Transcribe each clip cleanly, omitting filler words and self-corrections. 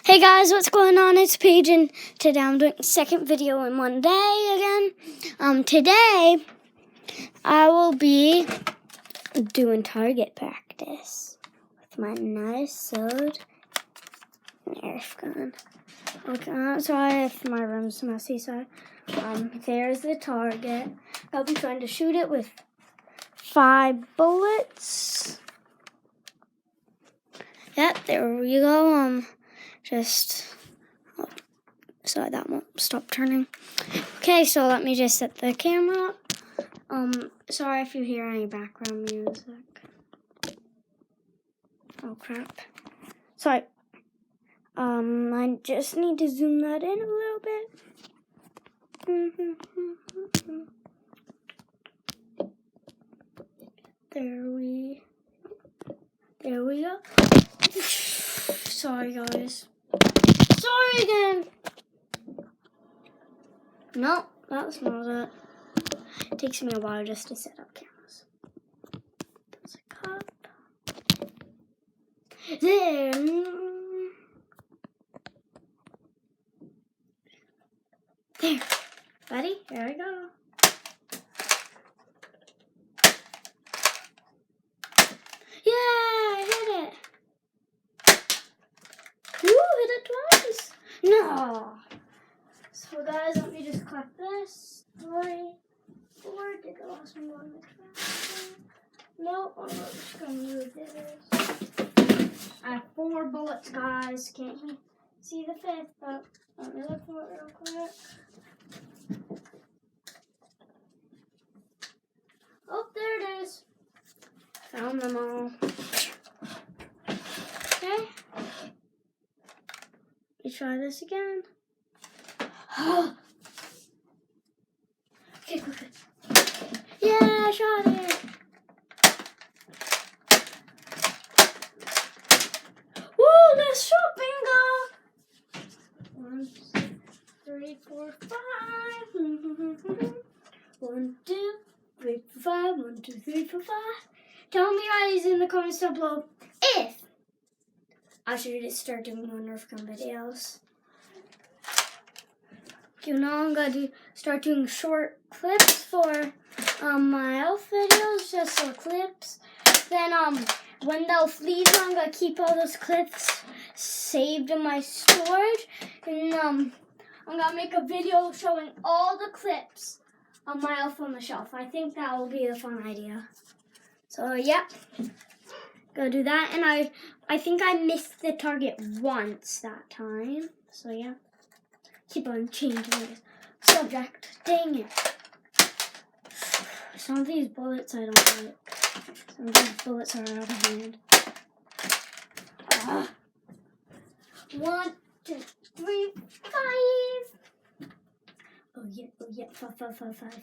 Hey guys, what's going on? It's Paige, and today I'm doing a second video in one day again. Today I will be doing target practice with my nice old Nerf gun. Okay, I'm sorry if my room's messy, so there's the target. I'll be trying to shoot it with 5 bullets. Yep, there we go. So that won't stop turning. Okay, so let me just set the camera up. Sorry if you hear any background music. Oh crap. Sorry. I just need to zoom that in a little bit. There we go. Sorry guys. Sorry again. No, that's not it. It takes me a while just to set up cameras. There's a cup. There. There. Ready? Here we go. Yeah, I hit it. Ooh, hit it twice. No. So guys, let me just clip this. 3, 4. Did the last one go in the trash? Nope, I'm just gonna move this. I have 4 bullets, guys. Can't see the 5th, but let me look for it real quick. Oh, there it is. Found them all. Okay. Let's try this again. Okay, quick. Yeah, I shot it. Woo, let's shot bingo. 1, 3, 4, 5. 1, 2, 3, 4, 5. 1, 2, 3, 4, 5. Tell me guys in the comments down below if I should start doing more Nerf gun videos. You know, I'm gonna start doing short clips for my elf videos, just so clips. Then when they'll leave, I'm gonna keep all those clips saved in my storage, and I'm gonna make a video showing all the clips of my elf on the shelf. I think that will be a fun idea. So yeah, go do that. And I think I missed the target once that time. So yeah. Keep on changing the subject. Dang it. Some of these bullets I don't like. Some of these bullets are out of hand. 1, 2, 3, 5. Oh yeah, 5, 5, 5, 5.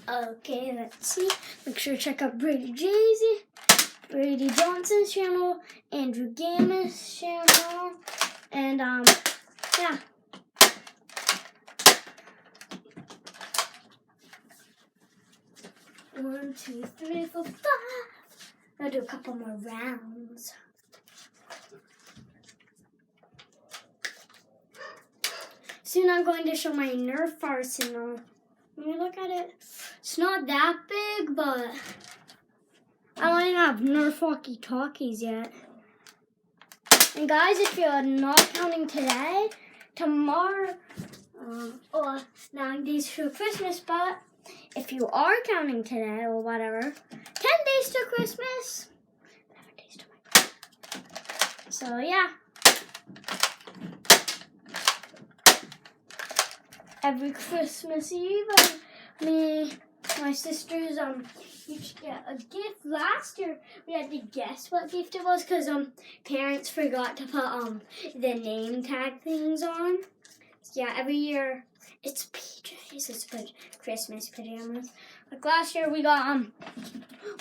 Okay, let's see. Make sure to check out Brady Johnson's channel, Andrew Gamma's channel, and yeah. One, 2, 3, 4, 5. I'll do a couple more rounds. Soon I'm going to show my Nerf arsenal. Let me look at it. It's not that big, but I don't even have Nerf walkie-talkies yet. And guys, if you're not counting today, tomorrow, 9 days to Christmas, but if you are counting today or whatever, 10 days to Christmas, 11 days to my birthday. So yeah. Every Christmas Eve, my sisters each get a gift. Last year we had to guess what gift it was because parents forgot to put the name tag things on. So, yeah, every year it's PJs. It's Christmas pajamas. Like last year we got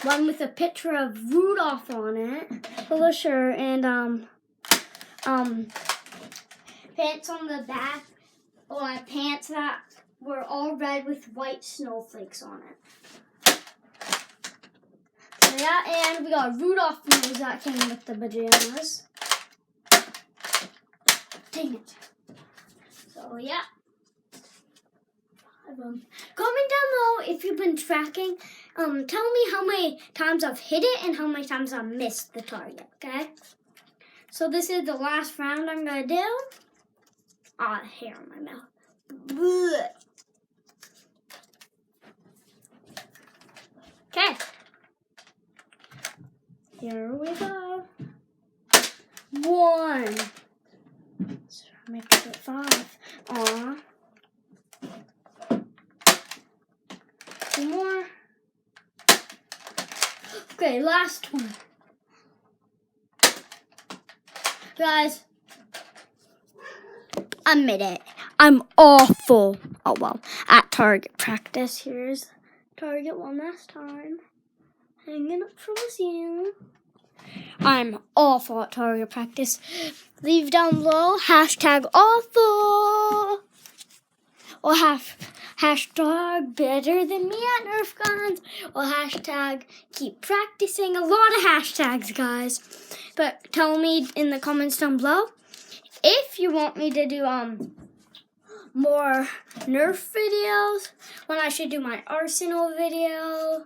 one with a picture of Rudolph on it, full shirt, and pants on the back. Pants that were all red with white snowflakes on it. Yeah, and we got Rudolph nose that came with the pajamas. Dang it. So, yeah. Comment down below if you've been tracking. Tell me how many times I've hit it and how many times I've missed the target, okay? So this is the last round I'm going to do. Hair in my mouth. Blech. Okay. Here we go. 1. So make it 5. Aw. 2 more. Okay, last one. Guys, admit it. I'm awful. Oh well, at target practice. Here's target one last time. Hanging up from the ceiling. I'm awful at target practice. Leave down below #awful or hashtag better than me at Nerf guns or hashtag keep practicing. A lot of hashtags, guys. But tell me in the comments down below if you want me to do more Nerf videos, when I should do my Arsenal video.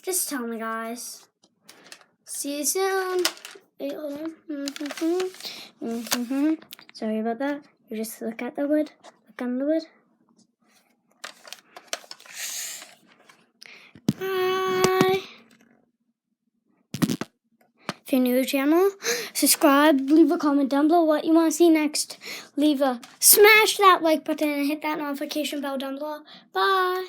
Just tell me, guys. See you soon. Wait, hold on. Sorry about that. You just look at the wood. Look on the wood. Bye. If you're new to the channel, subscribe, leave a comment down below what you want to see next. Smash that like button and hit that notification bell down below. Bye.